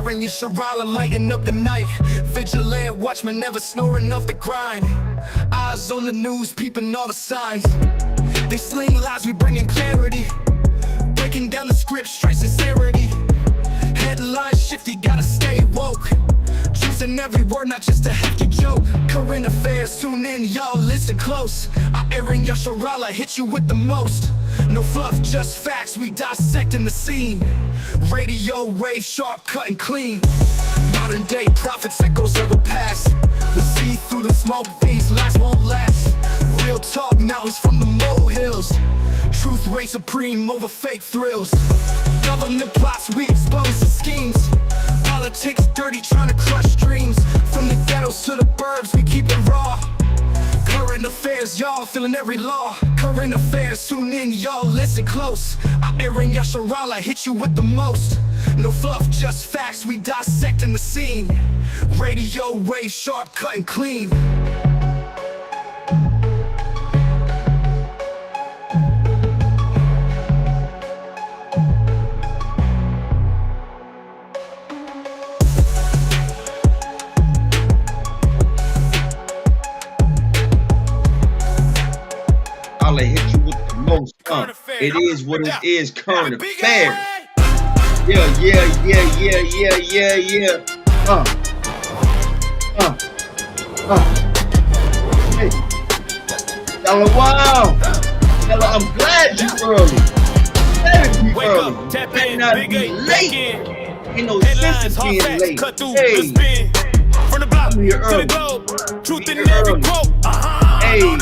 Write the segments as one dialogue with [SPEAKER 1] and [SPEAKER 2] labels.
[SPEAKER 1] Aharon Yasharahla, lighting up the night. Vigilant watchmen never snoring off the grind. Eyes on the news, peeping all the signs. They sling lies, we bringing clarity. Breaking down the script, straight sincerity. Headlines shifty, gotta stay woke. Truth in every word, not just a hefty joke. Current affairs, tune in, y'all listen close. Aharon Yasharahla hit you with the most. No fluff, just facts, we dissecting the scene. Radio wave, sharp, cut and clean. Modern day prophets, echoes of the past. We see through the smoke, these lies won't last. Real talk, mountains from the molehills. Truth reigns supreme over fake thrills. Government plots, we expose the schemes. Politics dirty, trying to crush dreams. From the ghettos to the burbs, we keep it raw. Current affairs, y'all feeling every law. Current affairs, tune in, y'all listen close. Aharon Yasharahla hit you with the most. No fluff, just facts, we dissecting the scene. Radio wave, sharp, cut and clean.
[SPEAKER 2] I'll hit you with the most. It is what it is, current affairs. Yeah. Hey. Wow. I'm glad you early.
[SPEAKER 3] Wake up, tap in, big
[SPEAKER 2] be late. Ain't no sense in being late.
[SPEAKER 3] Cut through,
[SPEAKER 2] Hey.
[SPEAKER 3] from the block to
[SPEAKER 2] I'm here
[SPEAKER 3] the
[SPEAKER 2] early.
[SPEAKER 3] globe. Truth in
[SPEAKER 2] I'm here
[SPEAKER 3] every
[SPEAKER 2] early.
[SPEAKER 3] quote.
[SPEAKER 2] Hey, come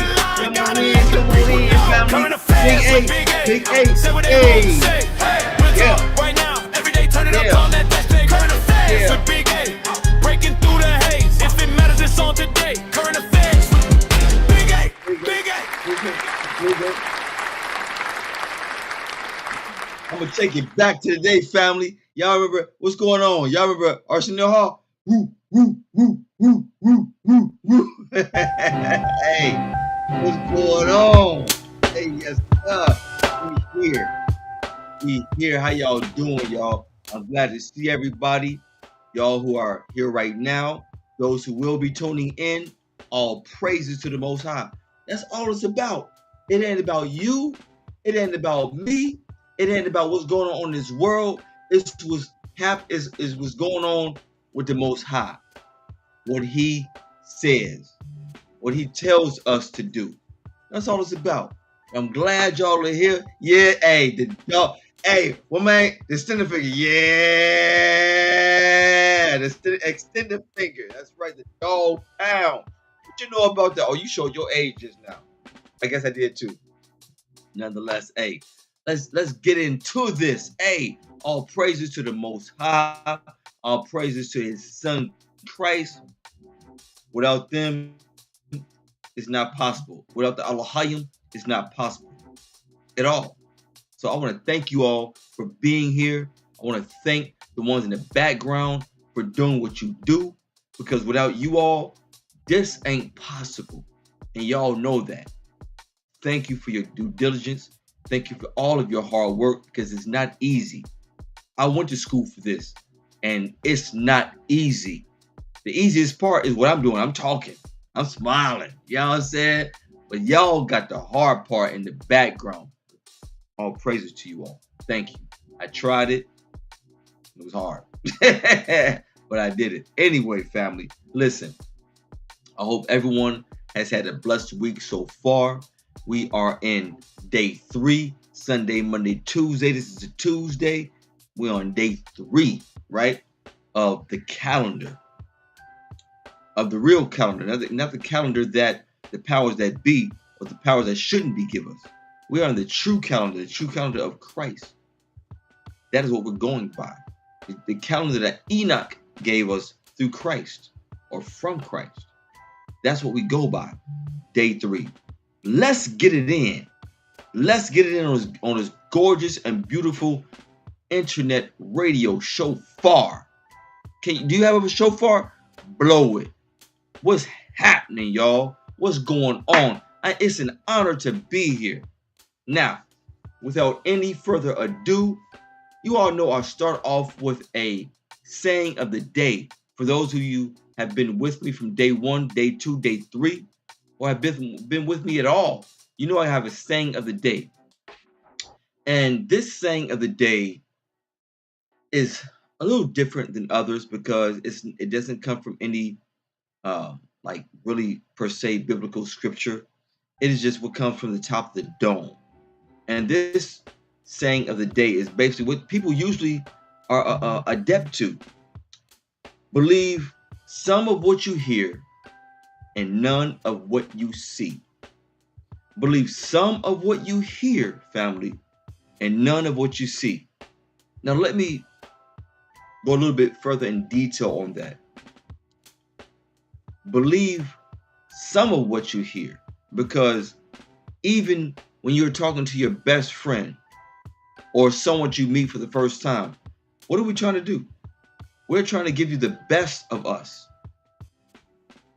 [SPEAKER 2] on in, family.
[SPEAKER 3] Current affairs,
[SPEAKER 2] Big A.
[SPEAKER 3] Say what they
[SPEAKER 2] Hey.
[SPEAKER 3] want to say. Real
[SPEAKER 2] Yeah.
[SPEAKER 3] talk right now, every day turn it
[SPEAKER 2] Yeah.
[SPEAKER 3] up on that day. Current affairs
[SPEAKER 2] Yeah.
[SPEAKER 3] with Big A. Breaking through the haze. If it matters, it's on today. Current affairs. Big A. Big A.
[SPEAKER 2] I'm gonna take it back to the day, family. Y'all remember what's going on? Y'all remember Arsenal Hall? Woo. Hey, what's going on? Hey, yes, we here. How y'all doing, y'all? I'm glad to see everybody. Y'all who are here right now, those who will be tuning in, all praises to the Most High. That's all it's about. It ain't about you. It ain't about me. It ain't about what's going on in this world. It's what's going on with the Most High. What He says, what He tells us to do. That's all it's about. I'm glad y'all are here. Yeah, hey, the extended finger. Yeah, the extended finger. That's right, the dog pound. What you know about that? Oh, you showed your age just now. I guess I did too. Nonetheless, hey, let's get into this. Hey, all praises to the Most High. All praises to His Son Christ. Without them, it's not possible. Without the Elohim, it's not possible at all. So I want to thank you all for being here. I want to thank the ones in the background for doing what you do, because without you all, this ain't possible. And y'all know that. Thank you for your due diligence. Thank you for all of your hard work, because it's not easy. I went to school for this, and it's not easy. The easiest part is what I'm doing. I'm talking. I'm smiling. You know what I'm saying? But y'all got the hard part in the background. All praises to you all. Thank you. I tried it. It was hard. But I did it. Anyway, family, listen. I hope everyone has had a blessed week so far. We are in day 3. Sunday, Monday, Tuesday. This is a Tuesday. We're on day 3, right? Of the calendar. Of the real calendar. Not the calendar that the powers that be, or the powers that shouldn't be give us. We are on the true calendar of Christ. That is what we're going by. The calendar that Enoch gave us through Christ, or from Christ. That's what we go by. Day 3. Let's get it in. Let's get it in on this gorgeous and beautiful internet radio shofar. Do you have a shofar? Blow it. What's happening, y'all? What's going on? It's an honor to be here. Now, without any further ado, you all know I start off with a saying of the day, for those of you have been with me from day 1, day 2, day 3, or have been with me at all, you know I have a saying of the day. And this saying of the day is a little different than others because it doesn't come from any like really per se biblical scripture. It is just what comes from the top of the dome. And this saying of the day is basically what people usually are adept to. Believe some of what you hear and none of what you see. Believe some of what you hear, family, and none of what you see. Now let me go a little bit further in detail on that. Believe some of what you hear, because even when you're talking to your best friend or someone you meet for the first time, what are we trying to do? We're trying to give you the best of us.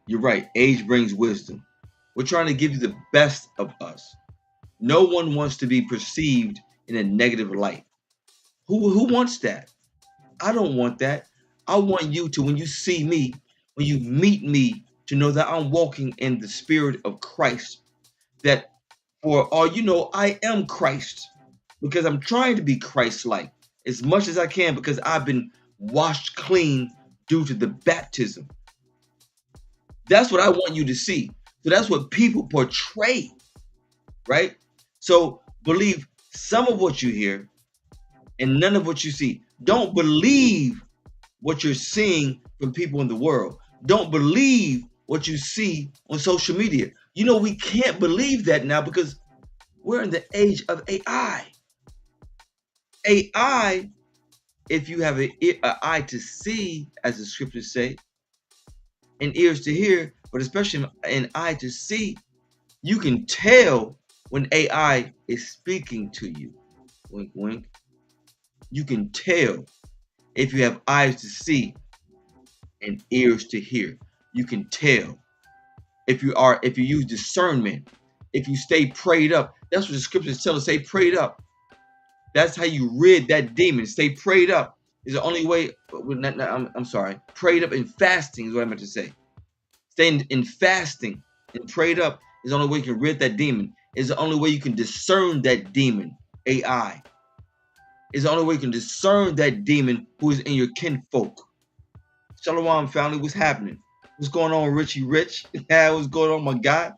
[SPEAKER 2] You're right, age brings wisdom. We're trying to give you the best of us. No one wants to be perceived in a negative light. Who wants that? I don't want that. I want you to, when you see me, when you meet me, to know that I'm walking in the spirit of Christ. That for all you know, I am Christ, because I'm trying to be Christ-like as much as I can, because I've been washed clean due to the baptism. That's what I want you to see. So that's what people portray, right? So believe some of what you hear and none of what you see. Don't believe what you're seeing from people in the world. Don't believe what you see on social media. You know, we can't believe that now because we're in the age of AI. AI, if you have an eye to see, as the scriptures say, and ears to hear, but especially an eye to see, you can tell when AI is speaking to you. Wink, wink. You can tell if you have eyes to see and ears to hear. You can tell if you use discernment, if you stay prayed up. That's what the scriptures tell us. Stay prayed up. That's how you rid that demon. Stay prayed up is the only way. I'm sorry. Prayed up and fasting is what I meant to say. Staying in fasting and prayed up is the only way you can rid that demon. Is the only way you can discern that demon. AI is the only way you can discern that demon who is in your kinfolk. Shalom, family. What's happening? What's going on, Richie Rich? What's going on, my guy?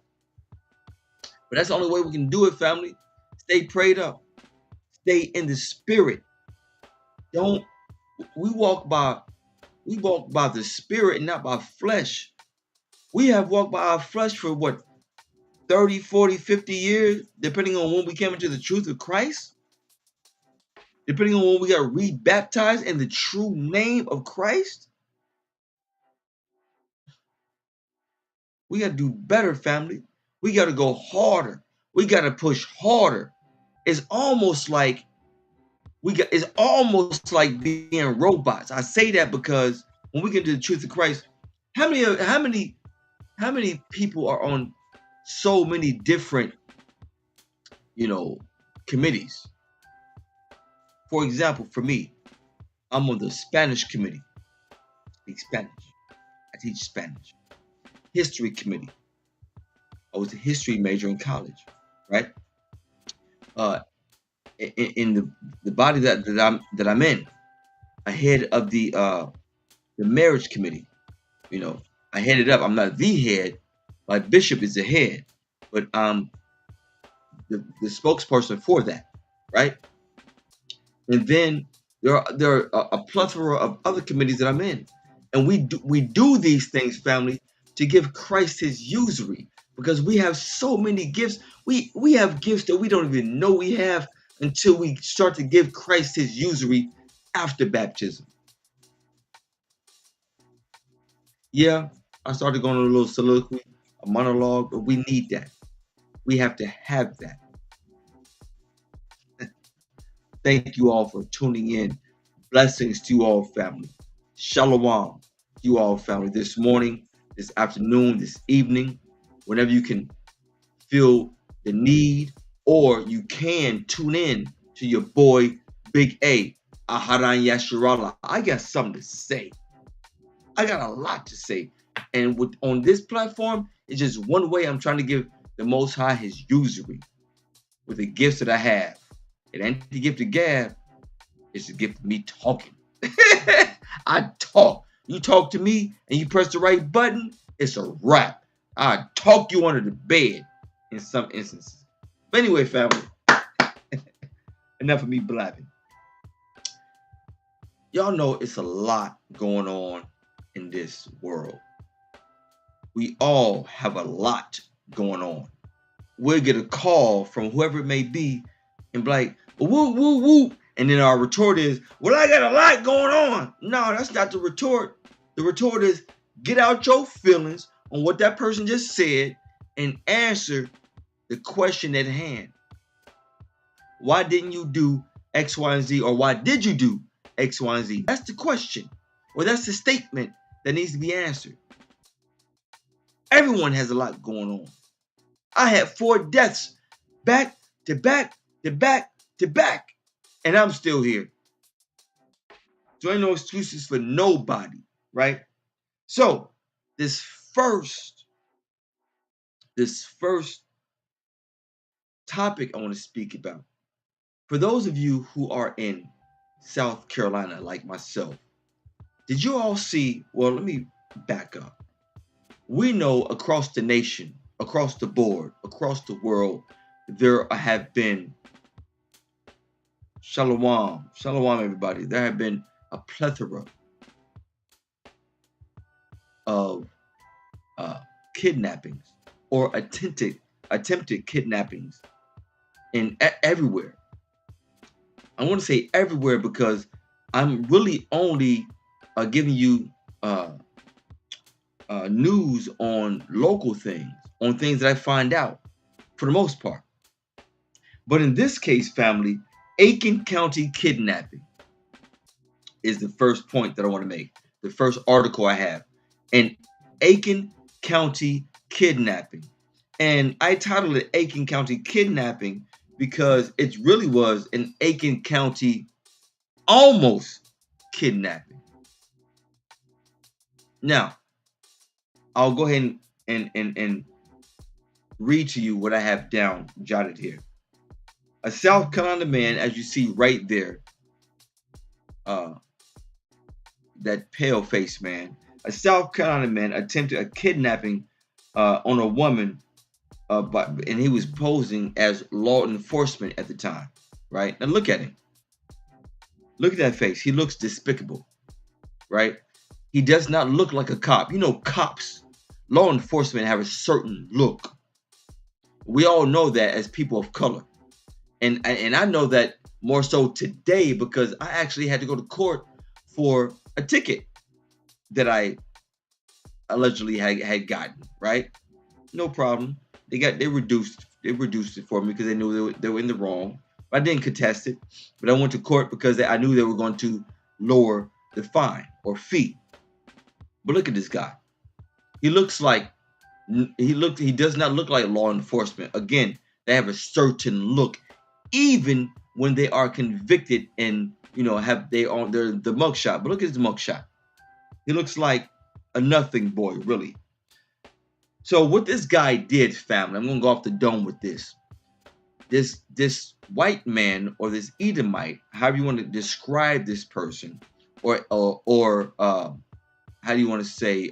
[SPEAKER 2] But that's the only way we can do it, family. Stay prayed up. Stay in the spirit. We walk by the spirit and not by flesh. We have walked by our flesh for what, 30, 40, 50 years, depending on when we came into the truth of Christ. Depending on when we got rebaptized in the true name of Christ. We got to do better, family. We got to go harder. We got to push harder. It's almost like being robots. I say that because when we get to the truth of Christ, how many people are on so many different, committees? For example, for me, I'm on the Spanish committee. I speak Spanish. I teach Spanish. History committee. I was a history major in college, right? In the body that I'm in, I head of the marriage committee. I head it up. I'm not the head. My bishop is the head, but I'm the spokesperson for that, right? And then there are a plethora of other committees that I'm in, and we do these things, family, to give Christ his usury, because we have so many gifts. We have gifts that we don't even know we have until we start to give Christ his usury after baptism. Yeah, I started going on a little soliloquy, a monologue, but we need that. We have to have that. Thank you all for tuning in. Blessings to you all, family. Shalom to you all, family. This morning, this afternoon, this evening, whenever you can feel the need, or you can tune in to your boy, Big A. Aharon Yasharahla. I got something to say. I got a lot to say. And on this platform, it's just one way I'm trying to give the Most High his usury with the gifts that I have. It ain't the gift of gab. It's the gift of me talking. I talk. You talk to me and you press the right button, it's a wrap. I talk you under the bed in some instances. But anyway, family, enough of me blabbing. Y'all know it's a lot going on in this world. We all have a lot going on. We'll get a call from whoever it may be and be like, woo, woo, woo. And then our retort is, well, I got a lot going on. No, that's not the retort. The retort is, get out your feelings on what that person just said and answer the question at hand. Why didn't you do X, Y, and Z? Or why did you do X, Y, and Z? That's the question. Or that's the statement that needs to be answered. Everyone has a lot going on. I had 4 deaths back to back to back to back. And I'm still here. So ain't no excuses for nobody, right? So this first topic I want to speak about, for those of you who are in South Carolina like myself, did you all see, well, let me back up. We know across the nation, across the board, across the world, there have been Shalom, everybody. There have been a plethora of kidnappings or attempted kidnappings in everywhere. I want to say everywhere because I'm really only giving you news on local things, on things that I find out for the most part. But in this case, family, Aiken County kidnapping is the first point that I want to make. The first article I have. An Aiken County kidnapping. And I titled it Aiken County kidnapping because it really was an Aiken County almost kidnapping. Now, I'll go ahead and read to you what I have down, jotted here. A South Carolina man, as you see right there, that pale-faced man, a South Carolina man attempted a kidnapping on a woman, and he was posing as law enforcement at the time, right? Now look at him. Look at that face. He looks despicable, right? He does not look like a cop. You know, cops, law enforcement have a certain look. We all know that as people of color. And I know that more so today because I actually had to go to court for a ticket that I allegedly had gotten, right? No problem. They reduced it for me because they knew they were in the wrong. But I didn't contest it. But I went to court because I knew they were going to lower the fine or fee. But look at this guy. He does not look like law enforcement. Again, they have a certain look. Even when they are convicted and have the mugshot. But look at his mugshot. He looks like a nothing boy, really. So what this guy did, family, I'm gonna go off the dome with this. This white man or this Edomite, however you want to describe this person, or how do you want to say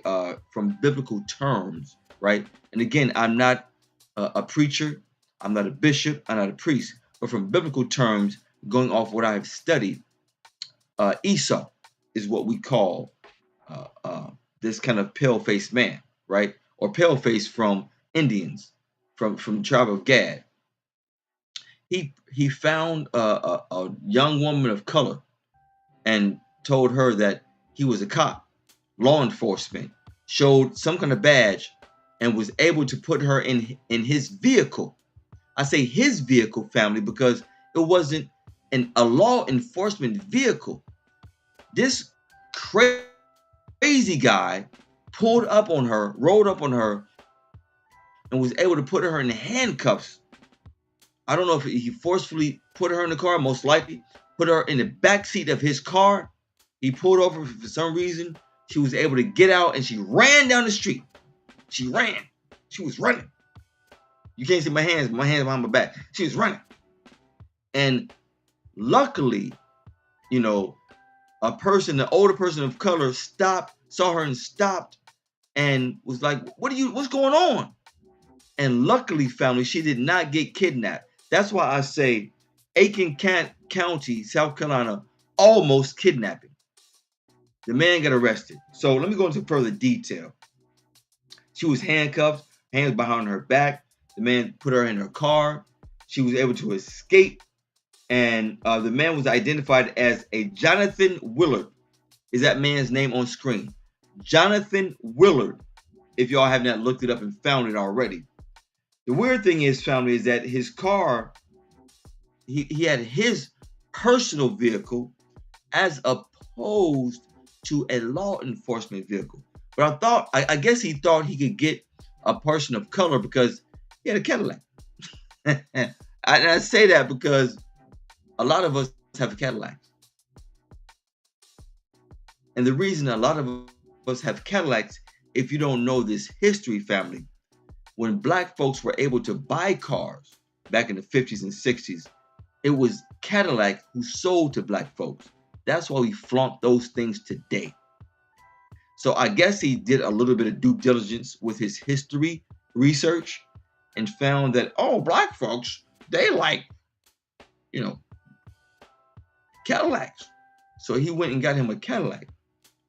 [SPEAKER 2] from biblical terms, right? And again, I'm not a preacher, I'm not a bishop, I'm not a priest. But from biblical terms, going off what I've studied, Esau is what we call this kind of pale-faced man, right? Or pale-faced from Indians, from the tribe of Gad. He found a young woman of color and told her that he was a cop, law enforcement, showed some kind of badge, and was able to put her in his vehicle. I say his vehicle, family, because it wasn't a law enforcement vehicle. This crazy guy pulled up on her, rolled up on her, and was able to put her in handcuffs. I don't know if he forcefully put her in the car, most likely, put her in the back seat of his car. He pulled over for some reason. She was able to get out and she ran down the street. She ran. She was running. You can't see my hands behind my back. She was running. And luckily, an older person of color saw her and stopped and was like, what's going on? And luckily, family, she did not get kidnapped. That's why I say Aiken County, South Carolina, almost kidnapping. The man got arrested. So let me go into further detail. She was handcuffed, hands behind her back. The man put her in her car. She was able to escape. And the man was identified as a Jonathan Willard. Is that man's name on screen? Jonathan Willard. If y'all have not looked it up and found it already. The weird thing is, family, is that his car, he had his personal vehicle as opposed to a law enforcement vehicle. But I guess he thought he could get a person of color because he had a Cadillac. And I say that because a lot of us have Cadillacs. And the reason a lot of us have Cadillacs, if you don't know this history, family, when black folks were able to buy cars back in the 50s and 60s, it was Cadillac who sold to black folks. That's why we flaunt those things today. So I guess he did a little bit of due diligence with his history research and found that, black folks, they like, Cadillacs. So he went and got him a Cadillac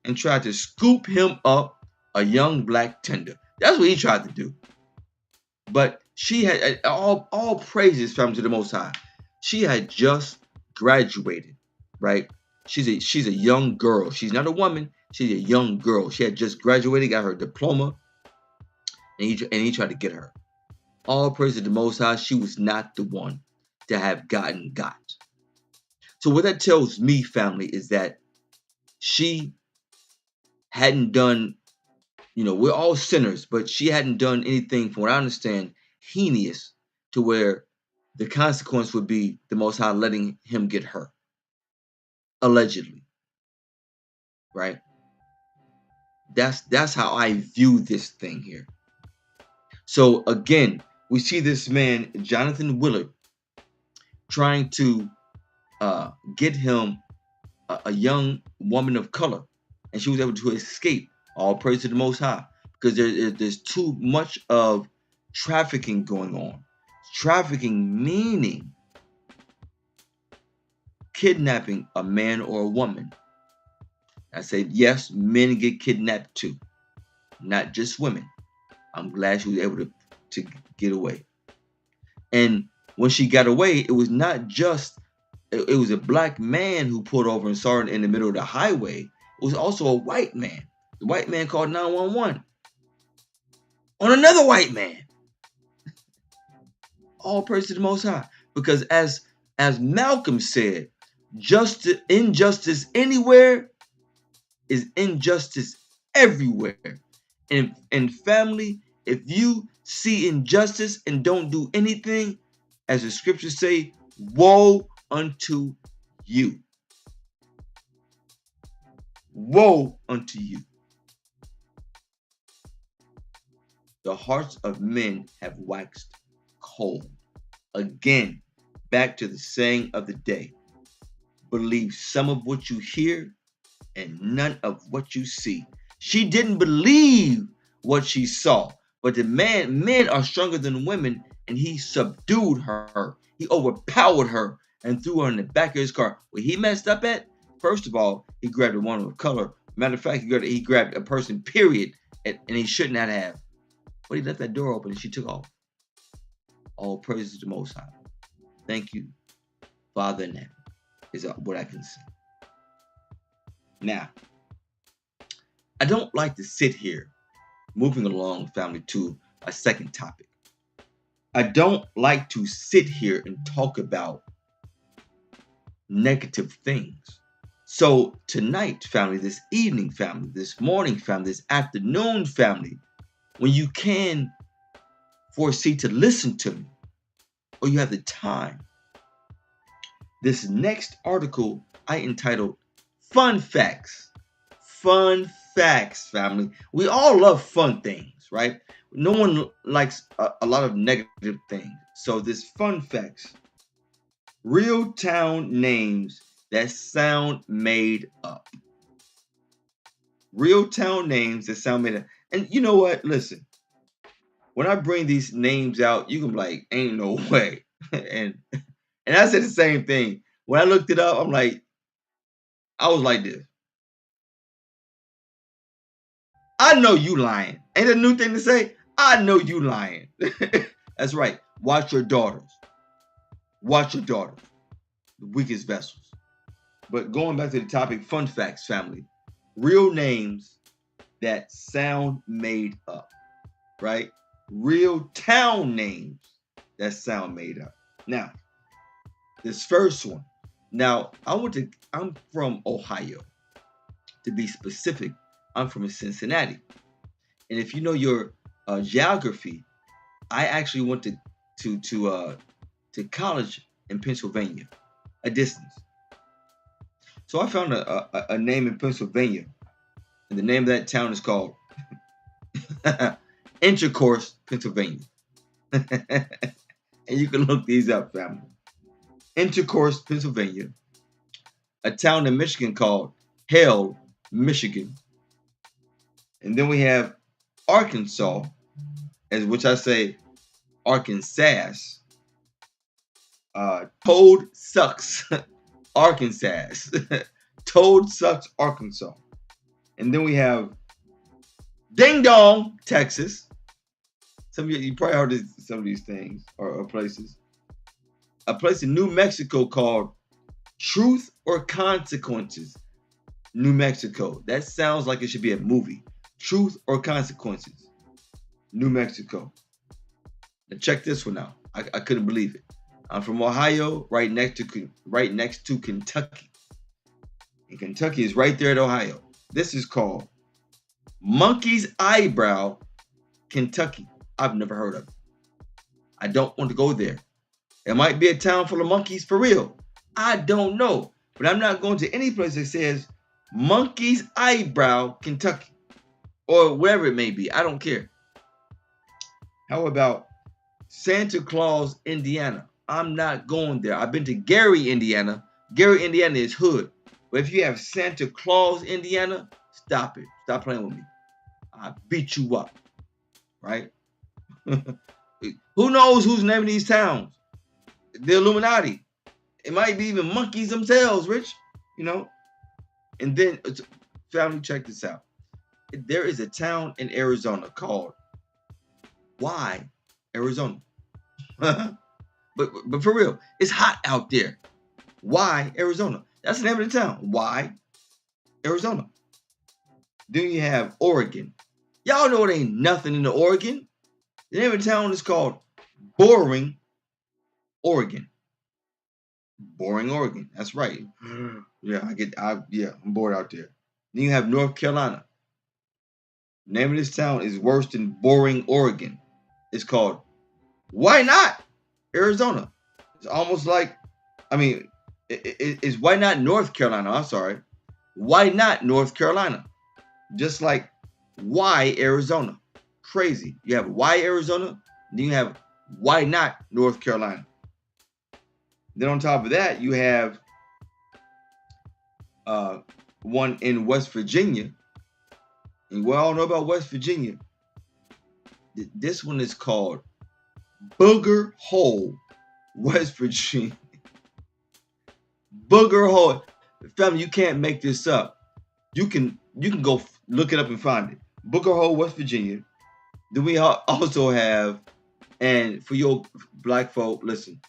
[SPEAKER 2] and tried to scoop him up a young black tender. That's what he tried to do. But she had all praises from to the Most High. She had just graduated, right? She's a young girl. She's not a woman. She's a young girl. She had just graduated, got her diploma, and he tried to get her. All praise to the Most High. She was not the one to have got. So what that tells me, family, is that she hadn't done, we're all sinners, but she hadn't done anything, from what I understand, heinous to where the consequence would be the Most High letting him get her. Allegedly. Right? That's how I view this thing here. So again, we see this man, Jonathan Willard, trying to get him a young woman of color, and she was able to escape. All praise to the Most High, because there's too much of trafficking going on. Trafficking meaning kidnapping a man or a woman. I say, yes, men get kidnapped too, not just women. I'm glad she was able to get away. And when she got away, it was not just, it was a black man who pulled over and saw her in the middle of the highway. It was also a white man. The white man called 911 on another white man. All praise to the Most High. Because as Malcolm said, injustice anywhere is injustice everywhere. And family, if you see injustice and don't do anything, as the scriptures say, woe unto you. Woe unto you. The hearts of men have waxed cold. Again, back to the saying of the day. Believe some of what you hear and none of what you see. She didn't believe what she saw, but men are stronger than women, and he subdued her. He overpowered her and threw her in the back of his car. Where he messed up at, first of all, he grabbed a woman of color. Matter of fact, he grabbed a person, period, and he shouldn't have. But he left that door open and she took off. All praises to the Most High. Thank you, Father in heaven, is what I can say. Now, I don't like to sit here, moving along, family, to a second topic. I don't like to sit here and talk about negative things. So tonight, family, this evening, family, this morning, family, this afternoon, family, when you can foresee to listen to me, or you have the time, This next article I entitled Fun Facts. Fun facts, family. We all love fun things, right? No one likes a lot of negative things. So this fun facts. Real town names that sound made up. Real town names that sound made up. And you know what? Listen, when I bring these names out, you can be like, ain't no way. and I said the same thing. When I looked it up, I'm like, I was like this. I know you lying. Ain't that a new thing to say? I know you lying. That's right. Watch your daughters. Watch your daughters. The weakest vessels. But going back to the topic, fun facts, family. Real names that sound made up, right? Real town names that sound made up. Now, this first one. Now, I'm from Ohio. To be specific, I'm from Cincinnati. And if you know your geography, I actually went to college in Pennsylvania, a distance. So I found a name in Pennsylvania, and the name of that town is called Intercourse, Pennsylvania. And you can look these up, family. Intercourse, Pennsylvania. A town in Michigan called Hale, Michigan. And then we have Arkansas, as which I say Arkansas. Toad sucks, Arkansas. Toad sucks, Arkansas. And then we have Ding Dong, Texas. Some of you probably heard of some of these things or places. A place in New Mexico called Truth or Consequences, New Mexico. That sounds like it should be a movie. Truth or Consequences, New Mexico. Now check this one out. I couldn't believe it. I'm from Ohio, right next to Kentucky. And Kentucky is right there at Ohio. This is called Monkey's Eyebrow, Kentucky. I've never heard of it. I don't want to go there. It might be a town full of monkeys for real. I don't know. But I'm not going to any place that says Monkey's Eyebrow, Kentucky. Or wherever it may be. I don't care. How about Santa Claus, Indiana? I'm not going there. I've been to Gary, Indiana. Gary, Indiana is hood. But if you have Santa Claus, Indiana, stop it. Stop playing with me. I beat you up. Right? Who knows who's naming these towns? The Illuminati. It might be even monkeys themselves, Rich. You know? And then, family, check this out. There is a town in Arizona called Why, Arizona. But for real, it's hot out there. Why, Arizona? That's the name of the town. Why, Arizona. Then you have Oregon. Y'all know it ain't nothing in the Oregon. The name of the town is called Boring, Oregon. Boring, Oregon. That's right. Yeah, I'm bored out there. Then you have North Carolina. The name of this town is worse than Boring, Oregon. It's called Why Not, Arizona. It's almost like, it's Why Not North Carolina. I'm sorry. Why Not North Carolina? Just like Why Arizona. Crazy. You have Why Arizona, then you have Why Not North Carolina. Then on top of that, you have one in West Virginia. And we all know about West Virginia. This one is called Booger Hole, West Virginia. Booger Hole. Family, you can't make this up. You can go look it up and find it. Booger Hole, West Virginia. Then we also have, and for your black folk, listen,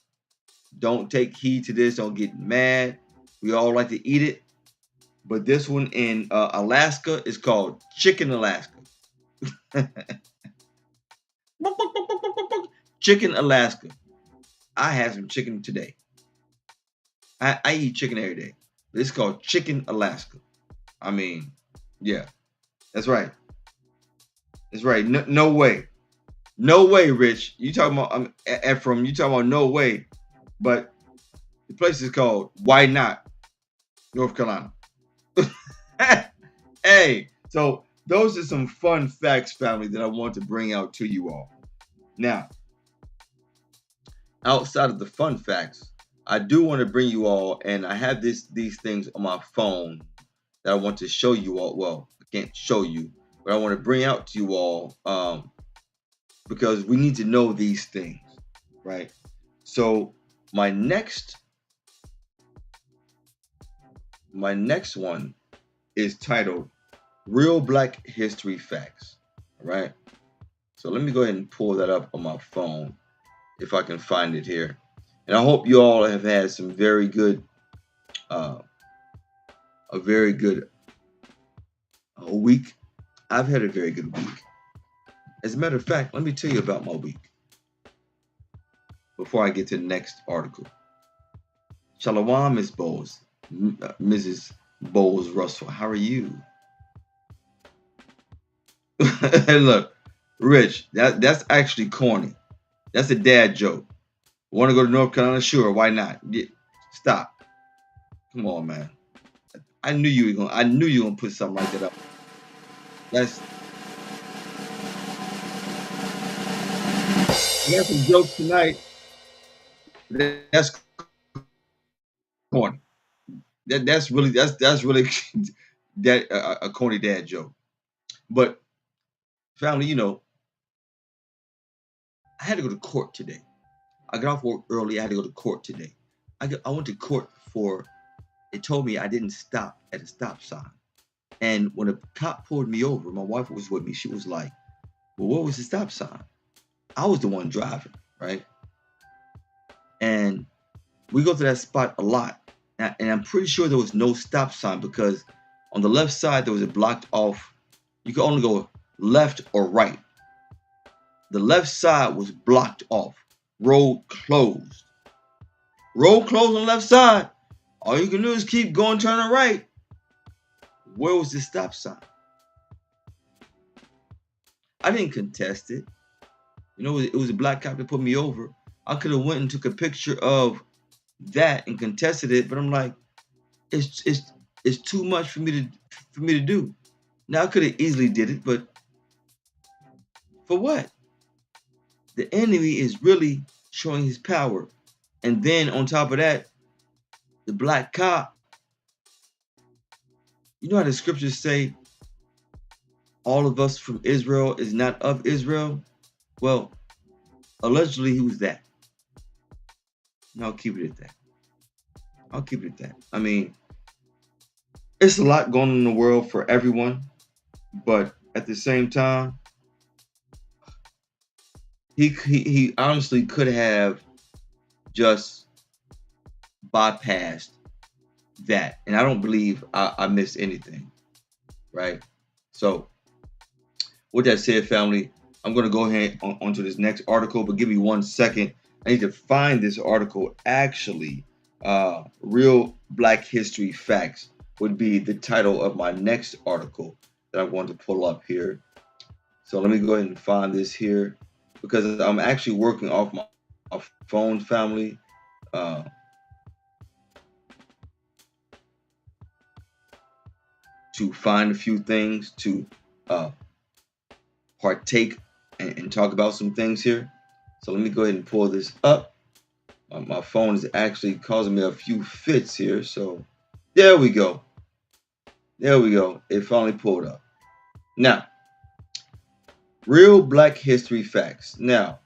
[SPEAKER 2] don't take heed to this. Don't get mad. We all like to eat it. But this one in Alaska is called Chicken Alaska. Chicken Alaska. I had some chicken today. I eat chicken every day. But it's called Chicken Alaska. Yeah. That's right. That's right. No way. No way, Rich. You talking about Ephraim, you talking about no way. But The place is called Why Not, North Carolina. Hey, so those are some fun facts, family, that I want to bring out to you all. Now, outside of the fun facts, I do want to bring you all, and I have these things on my phone that I want to show you all. Well, I can't show you, but I want to bring out to you all because we need to know these things, right? So my next one is titled Real Black History Facts. All right. So let me go ahead and pull that up on my phone if I can find it here. And I hope you all have had some very good, a very good week. I've had a very good week. As a matter of fact, let me tell you about my week before I get to the next article. Shalom, Miss Bowles, Mrs. Bowles Russell. How are you? And look, Rich, that's actually corny. That's a dad joke. Want to go to North Carolina? Sure, why not? Yeah, stop. Come on, man. I knew you were gonna put something like that up. I got some jokes tonight. That's corny. That's really that a corny dad joke. But family, you know, I had to go to court today. I got off work early. I had to go to court today. I went to court for. They told me I didn't stop at a stop sign, and when a cop pulled me over, my wife was with me. She was like, "Well, what was the stop sign?" I was the one driving, right? And we go to that spot a lot, and I'm pretty sure there was no stop sign because on the left side there was a blocked off. You could only go left or right. The left side was blocked off. Road closed. Road closed on the left side. All you can do is keep going, turning right. Where was the stop sign? I didn't contest it. You know, it was a black cop that put me over. I could have went and took a picture of that and contested it, but I'm like, it's too much for me to do. Now I could have easily did it, but for what? The enemy is really showing his power. And then on top of that, the black cop, you know how the scriptures say, all of us from Israel is not of Israel? Well, allegedly he was that. And I'll keep it at that. I mean, it's a lot going on in the world for everyone, but at the same time, he honestly could have just bypassed that, and I don't believe I missed anything, right? So, with that said, family, I'm going to go ahead onto this next article, but give me 1 second. I need to find this article. Actually, Real Black History Facts would be the title of my next article that I'm going to pull up here. So let me go ahead and find this here, because I'm actually working off my phone, family. To find a few things to partake and talk about some things here. So let me go ahead and pull this up. My phone is actually causing me a few fits here. So there we go. It finally pulled up. Now, Real Black History Facts. Now,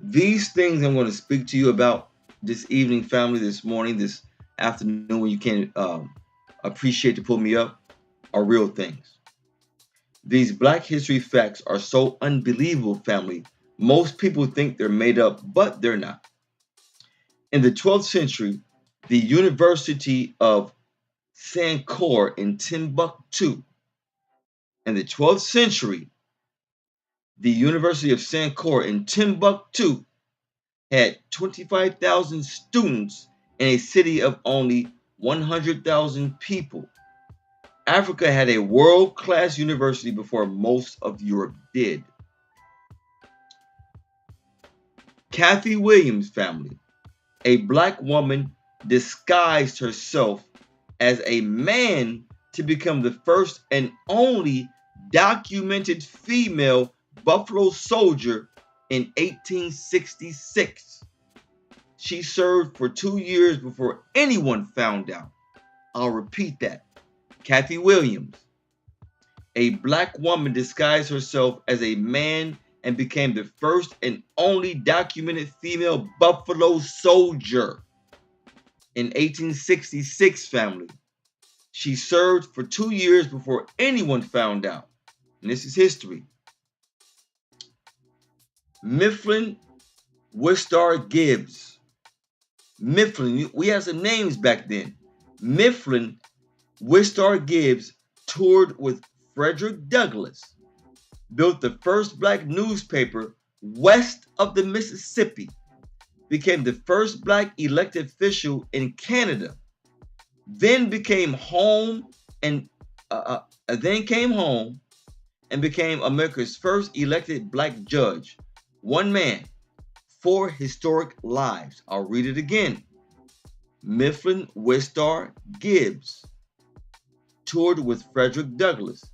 [SPEAKER 2] these things I'm going to speak to you about this evening, family, this morning, this afternoon, when you can appreciate to pull me up, are real things. These Black History Facts are so unbelievable, family. Most people think they're made up, but they're not. In the 12th century, the University of Sankore in Timbuktu. In the 12th century, the University of Sankore in Timbuktu had 25,000 students in a city of only 100,000 people. Africa had a world-class university before most of Europe did. Kathy Williams family, a black woman disguised herself as a man to become the first and only documented female Buffalo Soldier in 1866. She served for 2 years before anyone found out. I'll repeat that. Kathy Williams, a black woman, disguised herself as a man and became the first and only documented female Buffalo Soldier in 1866, family. She served for 2 years before anyone found out. And this is history. Mifflin Wistar Gibbs. Mifflin, we had some names back then. Mifflin Wistar Gibbs toured with Frederick Douglass, built the first black newspaper west of the Mississippi, became the first black elected official in Canada, then came home and became America's first elected black judge. One man, 4 historic lives. I'll read it again. Mifflin Wistar Gibbs toured with Frederick Douglass.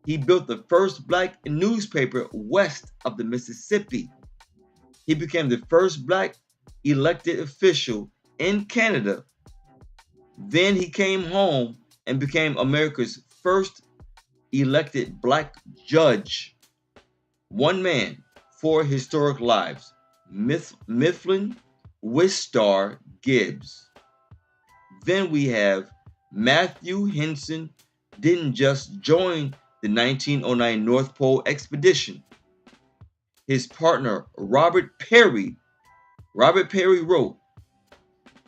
[SPEAKER 2] He built the first black newspaper west of the Mississippi. He became the first black elected official in Canada. Then he came home and became America's first elected black judge. One man, 4 historic lives. Mifflin Wistar Gibbs. Then we have Matthew Henson didn't just join the 1909 North Pole expedition. His partner, Robert Perry wrote,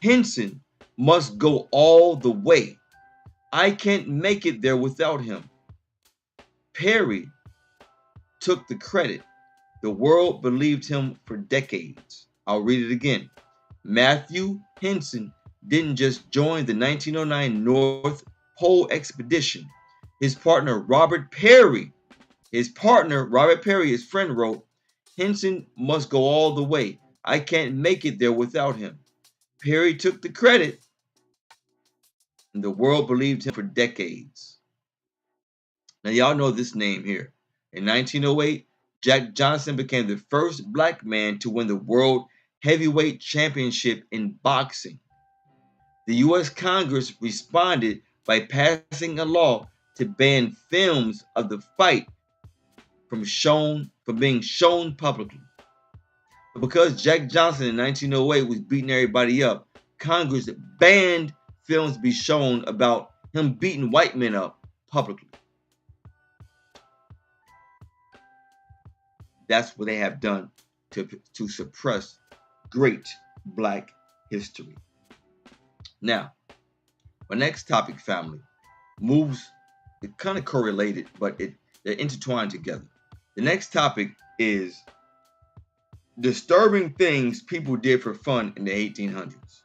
[SPEAKER 2] "Henson must go all the way. I can't make it there without him." Perry took the credit. The world believed him for decades. I'll read it again. Matthew Henson didn't just join the 1909 North Pole expedition. His partner, Robert Perry, his friend, wrote, "Henson must go all the way. I can't make it there without him." Perry took the credit, and the world believed him for decades. Now, y'all know this name here. In 1908, Jack Johnson became the first black man to win the World Heavyweight Championship in boxing. The U.S. Congress responded by passing a law to ban films of the fight from being shown publicly. But because Jack Johnson in 1908 was beating everybody up, Congress banned films be shown about him beating white men up publicly. That's what they have done to suppress great black history. Now, my next topic, family, moves, it kind of correlated, but they're intertwined together. The next topic is disturbing things people did for fun in the 1800s.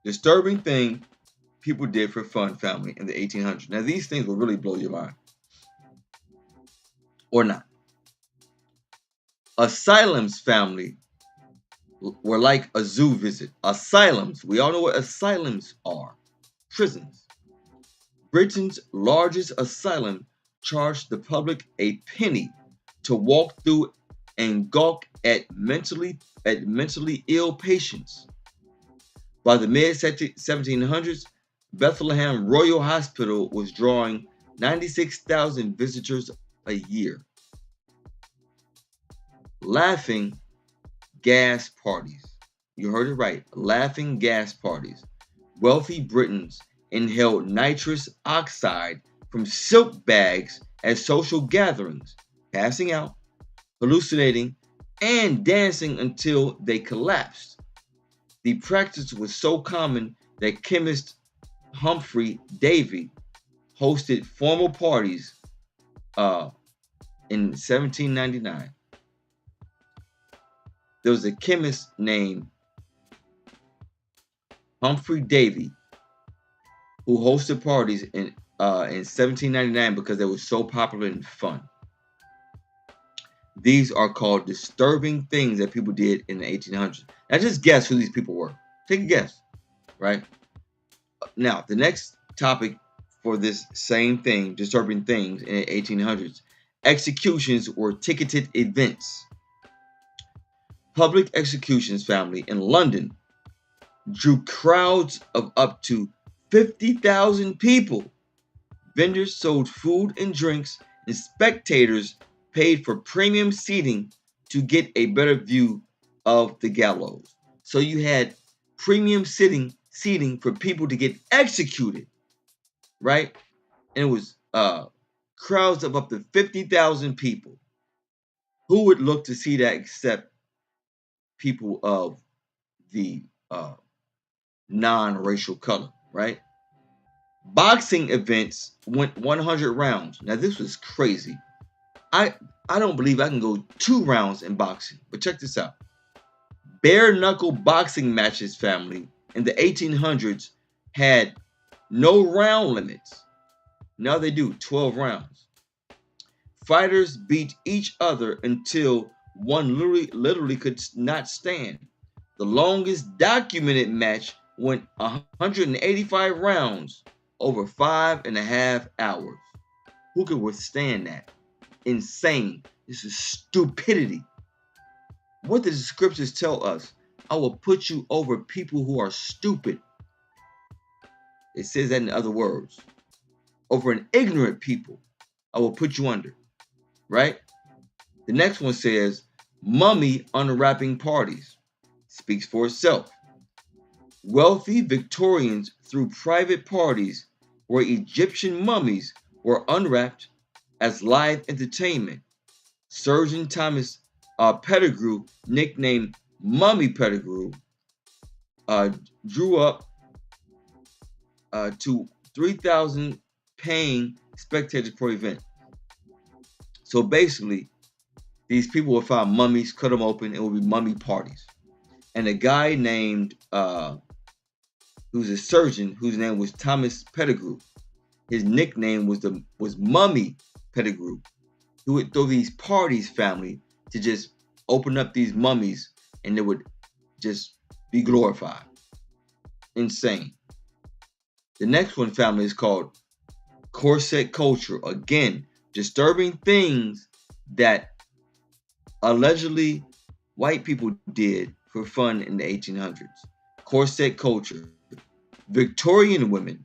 [SPEAKER 2] Disturbing thing people did for fun, family, in the 1800s. Now, these things will really blow your mind. Or not. Asylums, family, were like a zoo visit. Asylums, we all know what asylums are. Prisons. Britain's largest asylum charged the public a penny to walk through and gawk at mentally ill patients. By the mid-1700s, Bethlehem Royal Hospital was drawing 96,000 visitors a year. Laughing gas parties. You heard it right. Laughing gas parties. Wealthy Britons inhaled nitrous oxide from silk bags at social gatherings, passing out, hallucinating, and dancing until they collapsed. The practice was so common that chemist Humphrey Davy hosted formal parties in 1799. There was a chemist named Humphrey Davy who hosted parties in 1799 because they were so popular and fun. These are called disturbing things that people did in the 1800s. Now just guess who these people were. Take a guess, right? Now, the next topic for this same thing, disturbing things in the 1800s, executions were ticketed events. Public executions, family, in London drew crowds of up to 50,000 people. Vendors sold food and drinks, and spectators paid for premium seating to get a better view of the gallows. So you had premium seating for people to get executed, right? And it was crowds of up to 50,000 people. Who would look to see that except people of the non-racial color, right? Boxing events went 100 rounds. Now this was crazy. I don't believe I can go 2 rounds in boxing, but check this out. Bare knuckle boxing matches, family, in the 1800s had no round limits. Now they do 12 rounds. Fighters beat each other until one literally could not stand. The longest documented match went 185 rounds over 5.5 hours. Who could withstand that? Insane. This is stupidity. What did the scriptures tell us? I will put you over people who are stupid. It says that in other words. Over an ignorant people, I will put you under. Right? The next one says, mummy unwrapping parties. Speaks for itself. Wealthy Victorians threw private parties where Egyptian mummies were unwrapped as live entertainment. Surgeon Thomas Pettigrew, nicknamed Mummy Pettigrew, drew up to 3,000 paying spectators per event. So basically, these people would find mummies, cut them open, it would be mummy parties. And a guy named, who's a surgeon, whose name was Thomas Pettigrew, his nickname was Mummy Pettigrew, who would throw these parties, family, to just open up these mummies and they would just be glorified. Insane. The next one, family, is called corset culture. Again, disturbing things that allegedly white people did for fun in the 1800s. Corset culture. Victorian women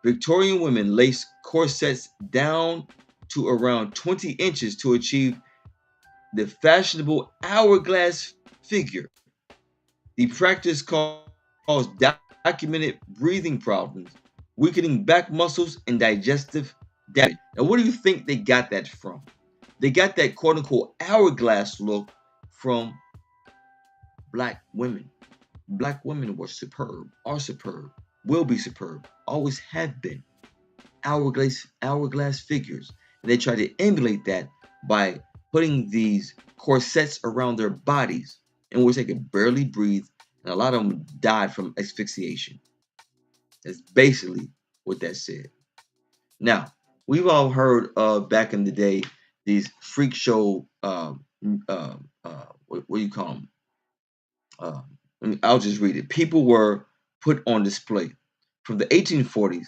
[SPEAKER 2] laced corsets down to around 20 inches to achieve the fashionable hourglass figure. The practice caused documented breathing problems, weakening back muscles, and digestive damage. Now, what do you think they got that from? They got that quote-unquote hourglass look from black women. Black women were superb, are superb, will be superb, always have been. Hourglass figures. And they try to emulate that by putting these corsets around their bodies in which they could barely breathe, and a lot of them died from asphyxiation. That's basically what that said. Now, we've all heard of back in the day these freak show, what do you call them? I'll just read it. People were put on display from the 1840s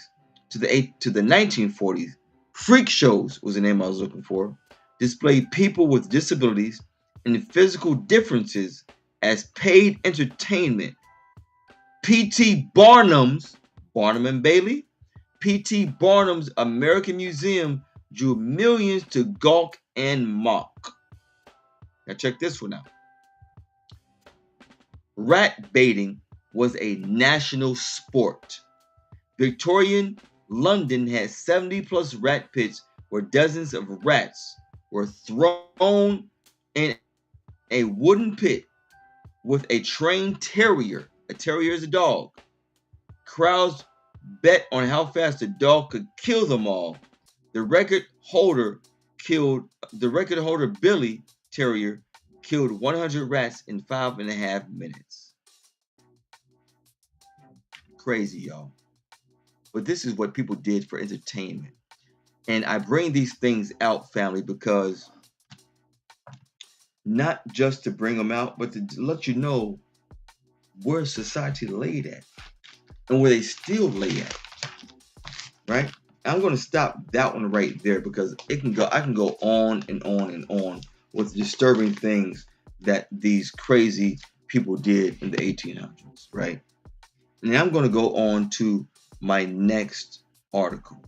[SPEAKER 2] to the 1940s. Freak shows was the name I was looking for. Displayed people with disabilities and physical differences as paid entertainment. P.T. Barnum's, Barnum and Bailey, P.T. Barnum's American Museum drew millions to gawk and mock. Now check this one out. Rat baiting was a national sport. Victorian London had 70 plus rat pits where dozens of rats were thrown in a wooden pit with a trained terrier. A terrier is a dog. Crowds bet on how fast the dog could kill them all. The record holder Billy Terrier killed 100 rats in 5.5 minutes. Crazy, y'all. But this is what people did for entertainment. And I bring these things out, family, because not just to bring them out, but to let you know where society laid at and where they still lay at, right? I'm going to stop that one right there because it can go. I can go on and on and on with disturbing things that these crazy people did in the 1800s, right? And I'm going to go on to my next article.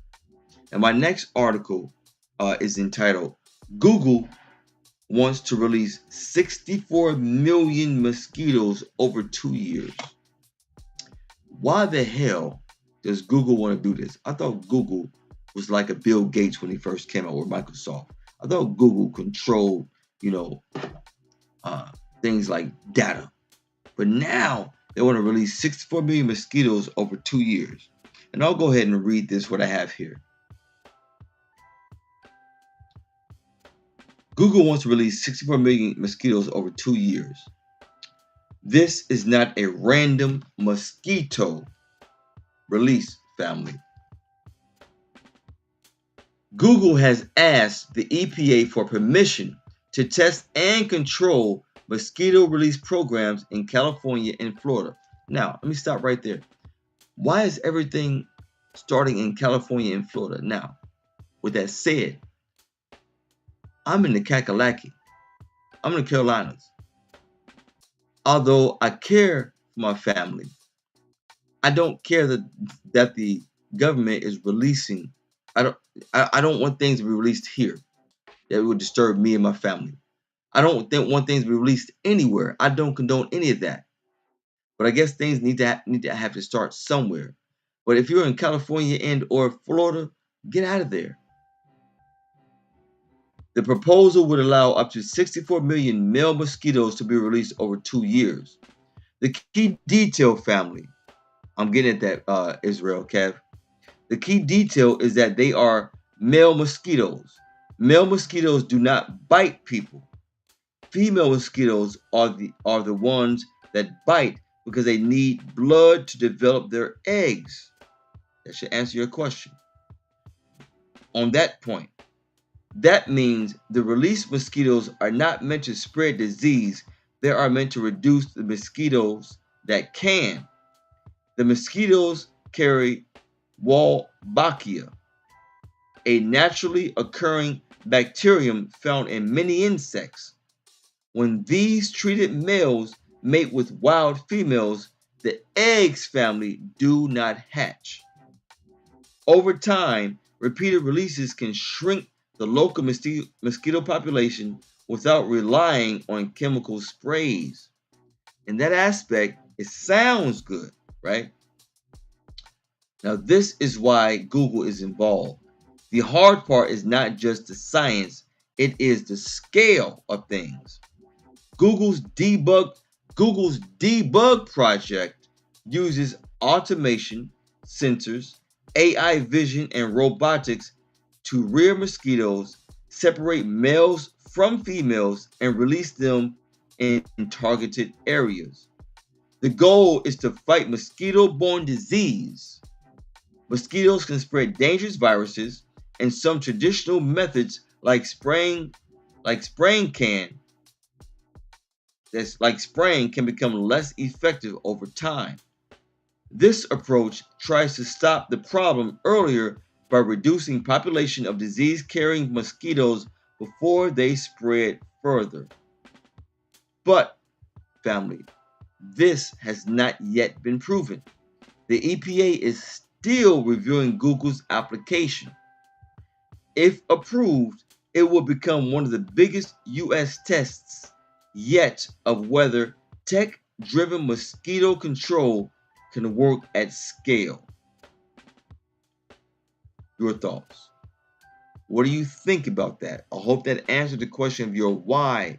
[SPEAKER 2] And my next article is entitled "Google Wants to Release 64 Million Mosquitoes Over 2 Years." Why the hell does Google want to do this? I thought Google was like a Bill Gates when he first came out with Microsoft. I thought Google controlled, things like data. But now they want to release 64 million mosquitoes over 2 years. And I'll go ahead and read this, what I have here. Google wants to release 64 million mosquitoes over 2 years. This is not a random mosquito release, family. Google has asked the EPA for permission to test and control mosquito release programs in California and Florida. Now, let me stop right there. Why is everything starting in California and Florida? Now, with that said, I'm in the Kakalaki. I'm in the Carolinas. Although I care for my family, I don't care that the government is releasing. I don't want things to be released here that would disturb me and my family. I don't want things to be released anywhere. I don't condone any of that. But I guess things need to have to start somewhere. But if you're in California and or Florida, get out of there. The proposal would allow up to 64 million male mosquitoes to be released over 2 years. The key detail, family, I'm getting at that, Israel, Kev. The key detail is that they are male mosquitoes. Male mosquitoes do not bite people. Female mosquitoes are the ones that bite because they need blood to develop their eggs. That should answer your question. On that point, that means the released mosquitoes are not meant to spread disease. They are meant to reduce the mosquitoes that can. The mosquitoes carry Wolbachia, a naturally occurring bacterium found in many insects. When these treated males mate with wild females, the eggs, family, do not hatch. Over time, repeated releases can shrink the local mosquito population without relying on chemical sprays. In that aspect, it sounds good, right? Now, this is why Google is involved. The hard part is not just the science, it is the scale of things. Google's debug project uses automation, sensors, AI vision, and robotics to rear mosquitoes, separate males from females, and release them in targeted areas. The goal is to fight mosquito-borne disease. Mosquitoes can spread dangerous viruses, and some traditional methods like spraying can become less effective over time. This approach tries to stop the problem earlier by reducing population of disease-carrying mosquitoes before they spread further. But, family, this has not yet been proven. The EPA is still reviewing Google's application. If approved, it will become one of the biggest U.S. tests yet of whether tech-driven mosquito control can work at scale. Your thoughts? What do you think about that? I hope that answered the question of your why,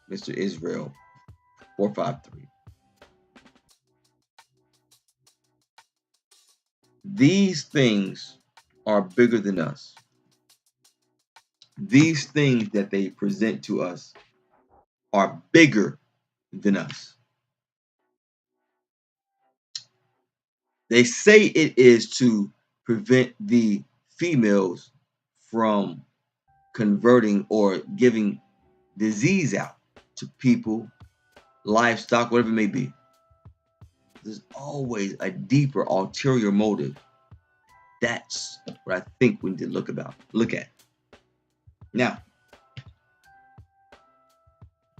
[SPEAKER 2] Mr. Israel 453. These things are bigger than us. These things that they present to us are bigger than us. They say it is to prevent the females from converting or giving disease out to people, livestock, whatever it may be. there's always a deeper ulterior motive. That's what I think we need to look at. Now,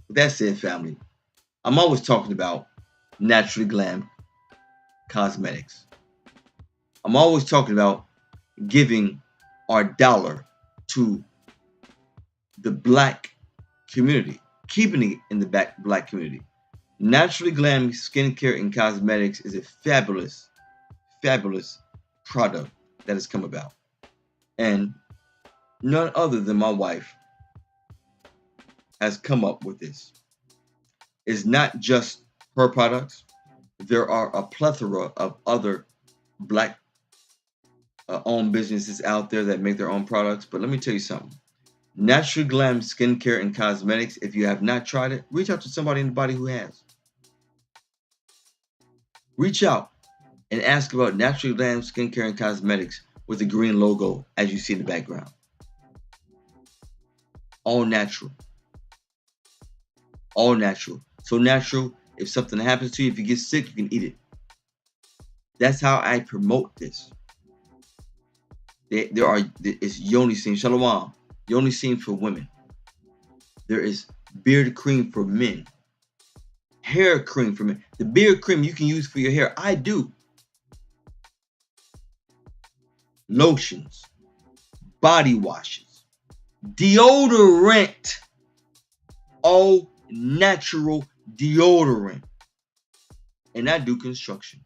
[SPEAKER 2] with that said, family, I'm always talking about naturally glam cosmetics. I'm always talking about giving our dollar to the black community, keeping it in the black community. Naturally glam skincare and cosmetics is a fabulous, fabulous product that has come about. And none other than my wife has come up with this. It's not just her products. There are a plethora of other black owned businesses out there that make their own products. But let me tell you something. Naturally Glam Skincare and Cosmetics, if you have not tried it, reach out to somebody in the body who has. Reach out and ask about Naturally Glam Skincare and Cosmetics with the green logo as you see in the background. All natural. All natural. So natural, if something happens to you, if you get sick, you can eat it. That's how I promote this. It's Yoni Seam, Shalom. Yoni Seam for women. There is beard cream for men. Hair cream for men. The beard cream you can use for your hair. I do. Lotions. Body washes. Deodorant. All natural deodorant. And I do construction.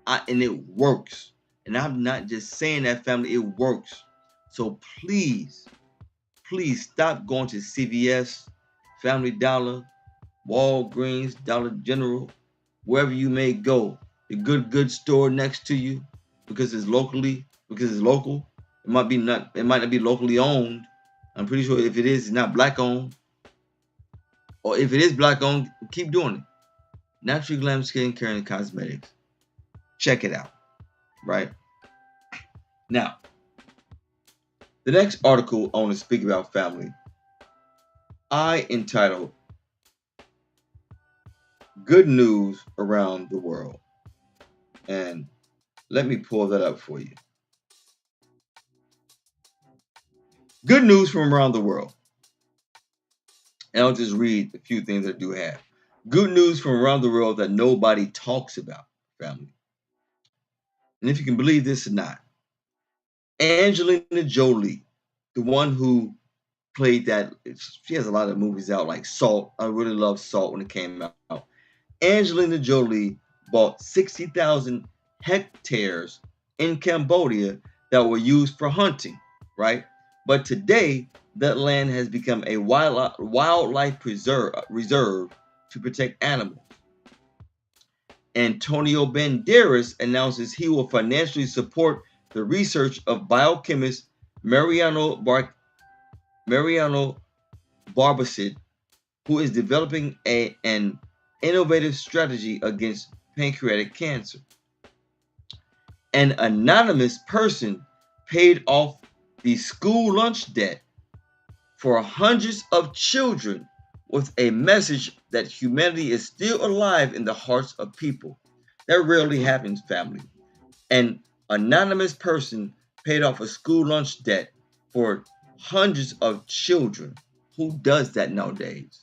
[SPEAKER 2] And it works. And I'm not just saying that, family. It works. So please stop going to CVS, Family Dollar, Walgreens, Dollar General, wherever you may go. The good store next to you, because it's local. It might not be locally owned. I'm pretty sure if it is, it's not black owned. Or if it is black owned, keep doing it. Naturally Glam Skincare and Cosmetics. Check it out. Right? Now, the next article I want to speak about, family, I entitled Good News Around the World. And let me pull that up for you. Good news from around the world. And I'll just read a few things I do have. Good news from around the world that nobody talks about, family. And if you can believe this or not, Angelina Jolie, the one who played that, she has a lot of movies out like Salt. I really loved Salt when it came out. Angelina Jolie bought 60,000 hectares in Cambodia that were used for hunting, right? But today, that land has become a wildlife reserve to protect animals. Antonio Banderas announces he will financially support the research of biochemist Mariano Barbacid, who is developing an innovative strategy against pancreatic cancer. An anonymous person paid off the school lunch debt for hundreds of children with a message that humanity is still alive in the hearts of people. That rarely happens, family. An anonymous person paid off a school lunch debt for hundreds of children. Who does that nowadays?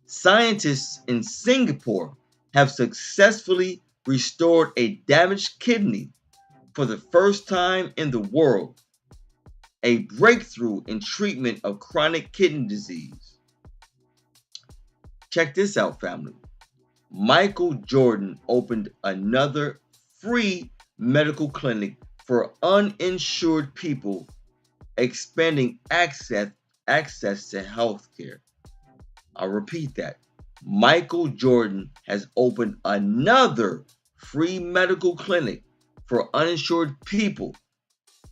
[SPEAKER 2] Scientists in Singapore have successfully restored a damaged kidney for the first time in the world. A breakthrough in treatment of chronic kidney disease. Check this out, family. Michael Jordan opened another free medical clinic for uninsured people, expanding access to health care. I'll repeat that. Michael Jordan has opened another free medical clinic for uninsured people,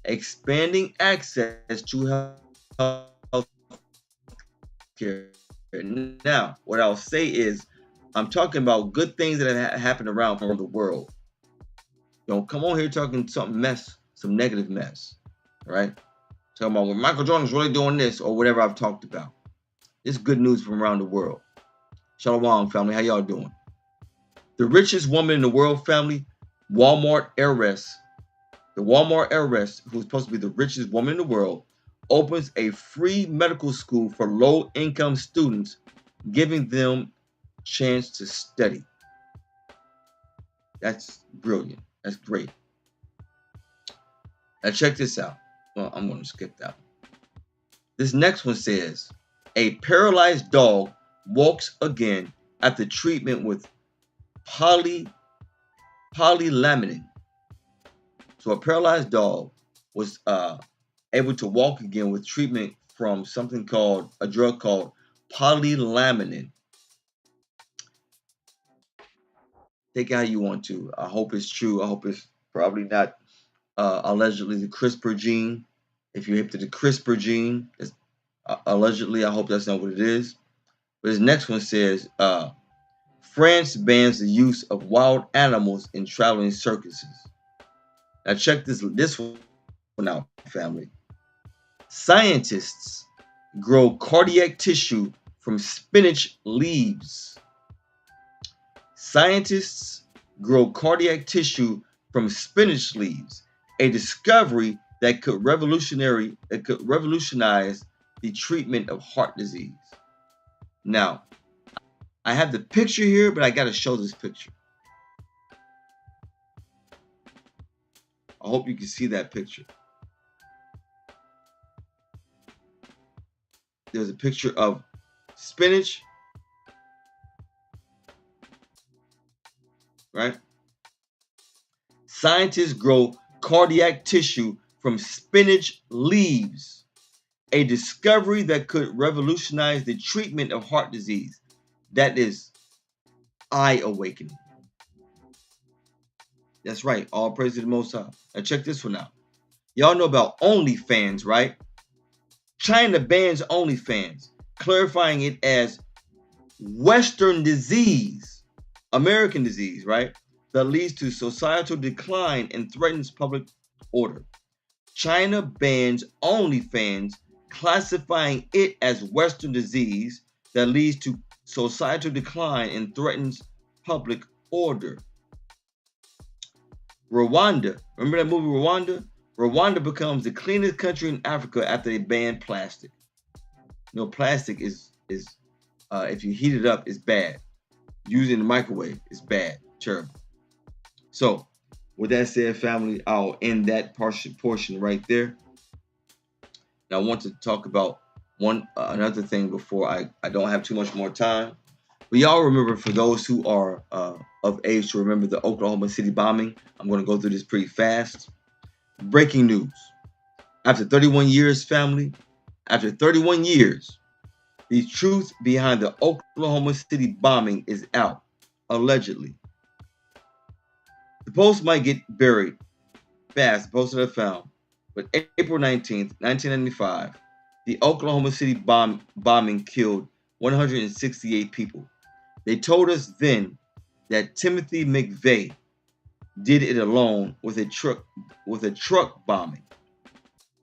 [SPEAKER 2] expanding access to health care. Now, what I'll say is, I'm talking about good things that have happened around the world. Don't come on here talking some negative mess. All right? Talking about, well, Michael Jordan's really doing this or whatever I've talked about. It's good news from around the world. Shalom, family. How y'all doing? The richest woman in the world, family, Walmart heiress. The Walmart heiress, who's supposed to be the richest woman in the world, opens a free medical school for low-income students, giving them chance to study. That's brilliant. That's great. Now check this out. Well, I'm going to skip that one. This next one says, a paralyzed dog walks again after treatment with polylaminin. So a paralyzed dog was able to walk again with treatment from a drug called polylaminin. Take it how you want to. I hope it's true. I hope it's probably not allegedly the CRISPR gene. If you're hip to the CRISPR gene, allegedly, I hope that's not what it is. But his next one says, France bans the use of wild animals in traveling circuses. Now check this one out, family. Scientists grow cardiac tissue from spinach leaves. Scientists grow cardiac tissue from spinach leaves, a discovery that could revolutionize the treatment of heart disease. Now, I have the picture here, but I got to show this picture. I hope you can see that picture. There's a picture of spinach, right? Scientists grow cardiac tissue from spinach leaves, a discovery that could revolutionize the treatment of heart disease. That is eye-awakening. That's right. All praise to the Most High. Now check this one out. Y'all know about OnlyFans, right? China bans OnlyFans, clarifying it as Western disease, American disease, right? That leads to societal decline and threatens public order. China bans OnlyFans, classifying it as Western disease that leads to societal decline and threatens public order. Rwanda, remember that movie Rwanda? Rwanda becomes the cleanest country in Africa after they ban plastic. You know, plastic is if you heat it up, it's bad. Using in the microwave is bad, terrible. So, with that said, family, I'll end that portion right there. Now, I want to talk about another thing before I don't have too much more time. But y'all remember, for those who are of age to remember the Oklahoma City bombing, I'm going to go through this pretty fast. Breaking news. After 31 years, family, after 31 years, the truth behind the Oklahoma City bombing is out, allegedly. The post might get buried fast, the post that I found, but April 19th, 1995, the Oklahoma City bombing killed 168 people. They told us then that Timothy McVeigh did it alone with a truck bombing.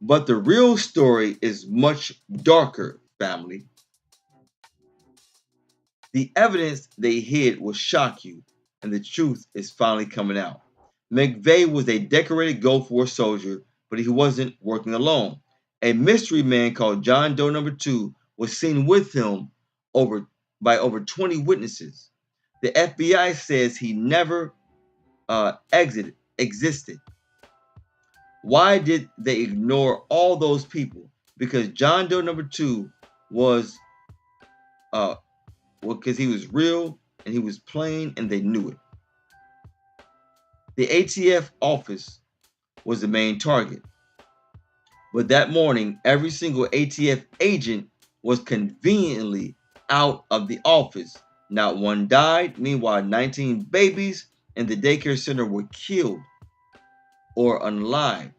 [SPEAKER 2] But the real story is much darker, family. The evidence they hid will shock you, and the truth is finally coming out. McVeigh was a decorated Gulf War soldier, but he wasn't working alone. A mystery man called John Doe No. 2 was seen with him by over 20 witnesses. The FBI says he never existed. Why did they ignore all those people? Because John Doe No. 2 was because he was real and he was plain, and they knew it. The ATF office was the main target. But that morning, every single ATF agent was conveniently out of the office. Not one died. Meanwhile, 19 babies in the daycare center were killed or unalived.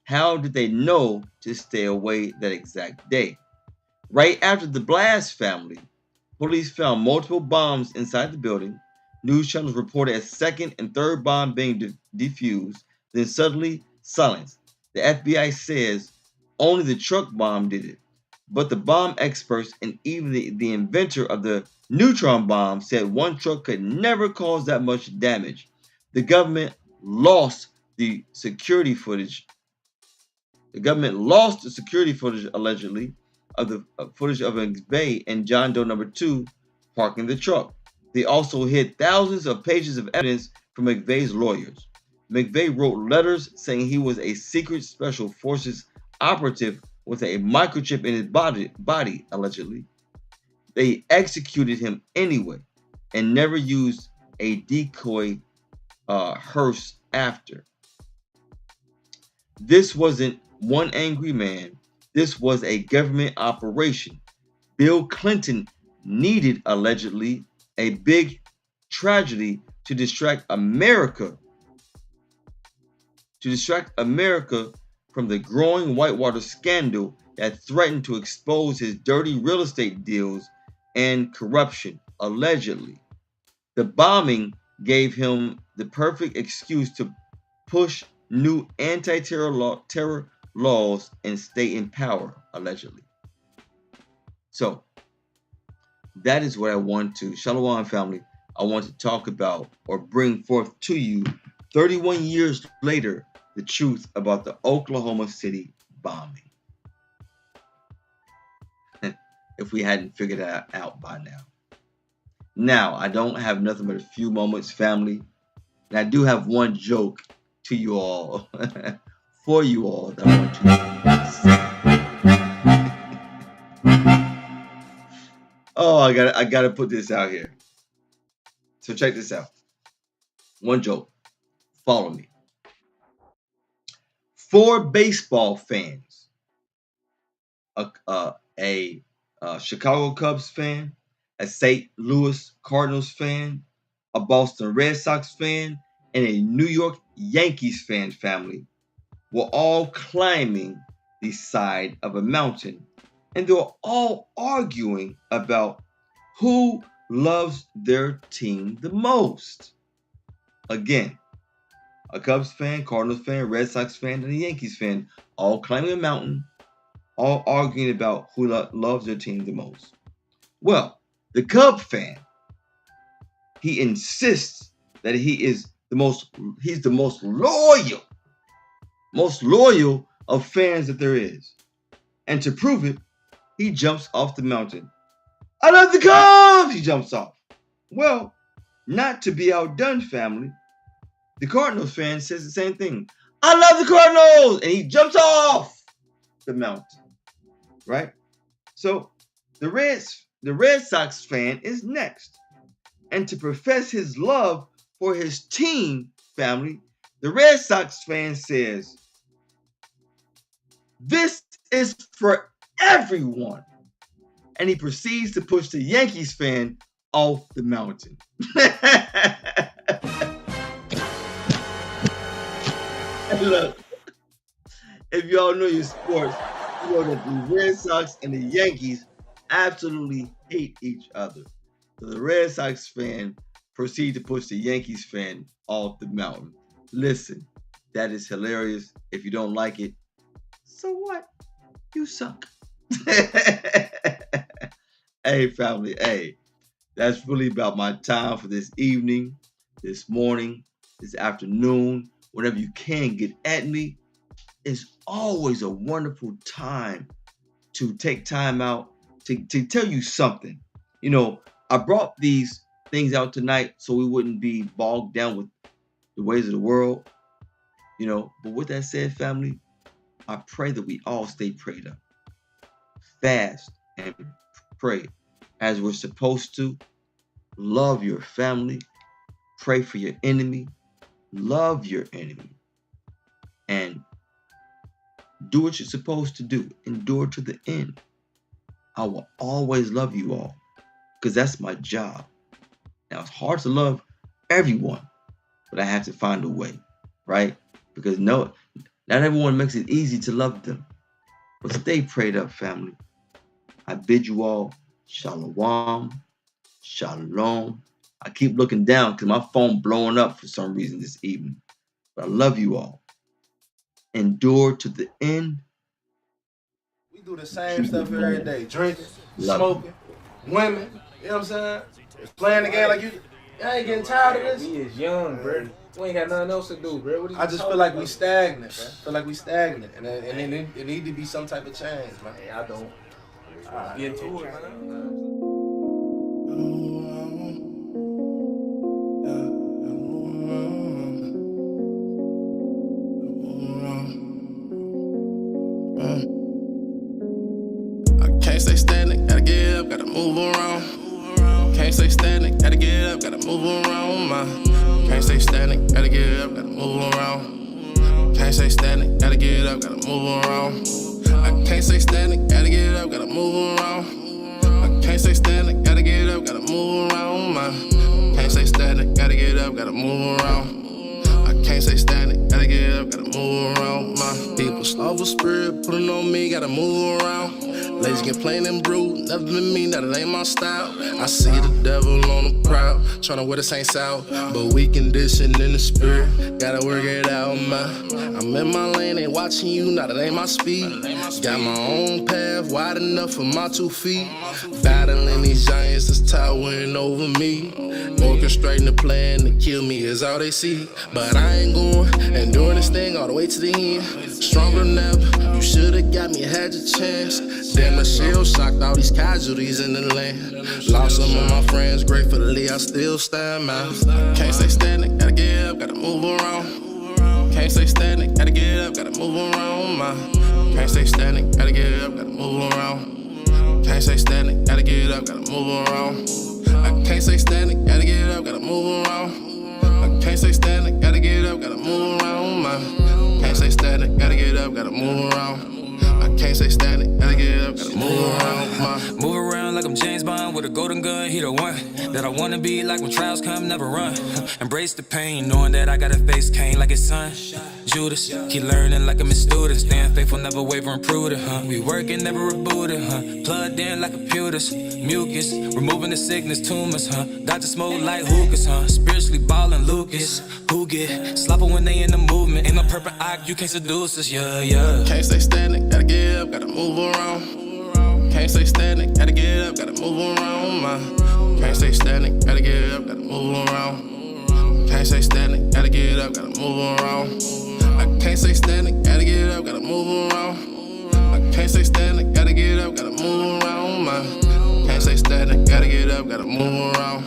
[SPEAKER 2] How did they know to stay away that exact day? Right after the blast, family, police found multiple bombs inside the building. News channels reported a second and third bomb being defused, then suddenly silenced. The FBI says only the truck bomb did it. But the bomb experts and even the inventor of the neutron bomb said one truck could never cause that much damage. The government lost the security footage. The government lost the security footage, allegedly, of the footage of McVeigh and John Doe number 2 parking the truck. They also hid thousands of pages of evidence from McVeigh's lawyers. McVeigh wrote letters saying he was a secret special forces operative with a microchip in his body, allegedly. They executed him anyway and never used a decoy hearse after. This wasn't one angry man. This was a government operation. Bill Clinton needed, allegedly, a big tragedy to distract America from the growing Whitewater scandal that threatened to expose his dirty real estate deals and corruption, allegedly. The bombing gave him the perfect excuse to push new anti-terror terror laws and stay in power, allegedly. So, that is what I want to, Shalom family, I want to talk about or bring forth to you 31 years later, the truth about the Oklahoma City bombing. If we hadn't figured that out by now. Now, I don't have nothing but a few moments, family. And I do have one joke to you all, for you all, that I want to say. Oh, I gotta put this out here. So check this out. One joke. Follow me. 4 baseball fans, a Chicago Cubs fan, a St. Louis Cardinals fan, a Boston Red Sox fan, and a New York Yankees fan family were all climbing the side of a mountain, and they were all arguing about who loves their team the most. Again, a Cubs fan, Cardinals fan, Red Sox fan, and a Yankees fan, all climbing a mountain, all arguing about who loves their team the most. Well, the Cub fan, he insists that he's the most loyal of fans that there is. And to prove it, he jumps off the mountain. I love the Cubs! He jumps off. Well, not to be outdone, family, the Cardinals fan says the same thing. I love the Cardinals! And he jumps off the mountain. Right? So the Red Sox fan is next. And to profess his love for his team, family, the Red Sox fan says, this is for everyone. And he proceeds to push the Yankees fan off the mountain. Look, if y'all know your sports, you know that the Red Sox and the Yankees absolutely hate each other. So the Red Sox fan proceeds to push the Yankees fan off the mountain. Listen, that is hilarious. If you don't like it, so what? You suck. Hey, family, hey, that's really about my time for this evening, this morning, this afternoon. Whenever you can get at me, it's always a wonderful time to take time out to tell you something. You know, I brought these things out tonight so we wouldn't be bogged down with the ways of the world. You know, but with that said, family, I pray that we all stay prayed up. Fast and pray as we're supposed to. Love your family. Pray for your enemy. Love your enemy. And do what you're supposed to do. Endure to the end. I will always love you all because that's my job. Now, it's hard to love everyone, but I have to find a way, right? Because not everyone makes it easy to love them. But stay prayed up, family. I bid you all shalom, shalom. I keep looking down because my phone blowing up for some reason this evening. But I love you all. Endure to the end.
[SPEAKER 4] do the same stuff every day. Drinking,
[SPEAKER 2] Love
[SPEAKER 4] smoking, women, you know what I'm saying? Playing the game like you ain't getting tired of this.
[SPEAKER 5] We is young, bro. We ain't got nothing else to do, bro. What is
[SPEAKER 4] I just feel like we stagnant, man. I feel like we stagnant. And it need to be some type of change, man.
[SPEAKER 5] Hey, I don't. Get to it, man.
[SPEAKER 6] I can't stay stagnant, gotta get up, gotta move around. Can't stay stagnant, gotta get up, gotta move around. Can't stay stagnant, gotta get up, gotta move around. Can't stay stagnant, gotta get up, gotta move around. I can't stay stagnant, gotta get up, gotta move around. I can't stay stagnant, gotta get up, gotta move around. Can't stay stagnant, gotta get up, gotta move around. I can't stay stagnant, gotta get up, gotta move around. My people slow for spirit, putting on me, gotta move around. Ladies get plain and brewed, never been me, that it ain't my style. I see the devil on the prowl, tryna wear the saints out, but we conditioned in the spirit, gotta work it out, man. I'm in my lane, ain't watching you, now that ain't my speed. Got my own path, wide enough for my 2 feet. Battling these giants that's towering over me. Orchestrating the plan to kill me is all they see. But I ain't going, and doing this thing all the way to the end. Stronger than ever, you should've got me, had your chance. Damn, the shell shocked all these casualties in the land. Lost some of my friends, gratefully I still stand, man. Can't stay stagnant, gotta get up, gotta move around. Can't stay stagnant, gotta get up, gotta move around, man. Can't stay stagnant, gotta get up, gotta move around. Can't stay stagnant, gotta get up, gotta move around. I can't stay stagnant, gotta get up, gotta move around. I can't stay stagnant, gotta get up, gotta move around, man. Can't stay stagnant, gotta get up, gotta move around. I can't stay stagnant, gotta get up, gotta move around, man.
[SPEAKER 7] Move around like I'm James Bond with a golden gun, he the one that I wanna be like when trials come, never run. Embrace the pain, knowing that I gotta face Cain like his son. Judas, keep learning like I'm a student, staying faithful, never wavering, prudent, We working, never rebooted, Plugged in like computers, mucus, removing the sickness, tumors, Dodging smoke like hookahs, Spiritually ballin' Lucas, who get slopping when they in the movement? Ain't no purple eye, you can't seduce us, yeah.
[SPEAKER 6] Can't stay stagnant, gotta get up, gotta move around. Can't stay stagnant, gotta get up, gotta move around, man. Can't stay stagnant, gotta get up, gotta move around. Can't stay stagnant, gotta get up, gotta move around. I can't stay stagnant, gotta get up, gotta move around. I can't stay stagnant, gotta get up, gotta move around, man. Can't stay stagnant, gotta get up, gotta move around.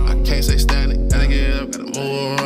[SPEAKER 6] I can't stay stagnant, gotta get up, gotta move around.